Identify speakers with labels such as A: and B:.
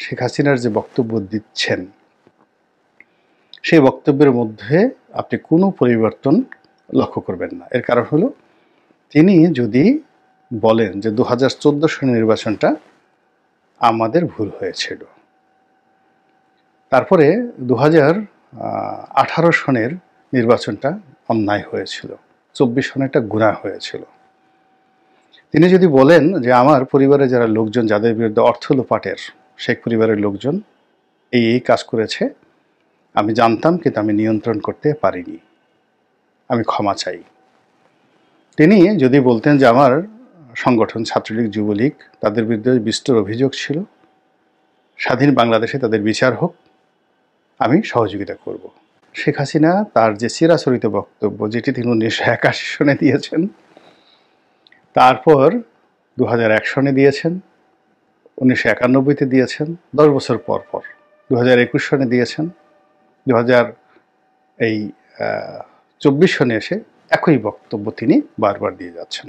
A: শেখ হাসিনার যে বক্তব্য দিচ্ছেন সেই বক্তব্যের মধ্যে আপনি কোনো পরিবর্তন লক্ষ্য করবেন না। এর কারণ হলো তিনি যদি বলেন যে ২০১৪ সনের নির্বাচনটা আমাদের ভুল হয়েছিল, তারপরে ২০১৮ সনের নির্বাচনটা অন্যায় হয়েছিল, ২৪ সনেরটা গুনাহ হয়েছিল, তিনি যদি বলেন যে আমার পরিবারে যারা লোকজন যাদের বিরুদ্ধে অর্থ লোপাটের শেখ পরিবারের লোকজন এই কাজ করেছে, আমি জানতাম কিন্তু আমি নিয়ন্ত্রণ করতে পারিনি, আমি ক্ষমা চাই। তিনি যদি বলতেন যে আমার সংগঠন ছাত্রলীগ যুবলীগ তাদের বিরুদ্ধে বিস্তর অভিযোগ ছিল, স্বাধীন বাংলাদেশে তাদের বিচার হোক, আমি সহযোগিতা করব। শেখ হাসিনা তার যে চিরাচরিত বক্তব্য যেটি তিনি ১৯৮১ সনে দিয়েছেন, তারপর ২০০১ সনে দিয়েছেন, ১৯৯১-তে দিয়েছেন, ১০ বছর পর পর ২০২১ সনে দিয়েছেন, ২০২৪ সনে এসে একই বক্তব্য তিনি বারবার দিয়ে যাচ্ছেন।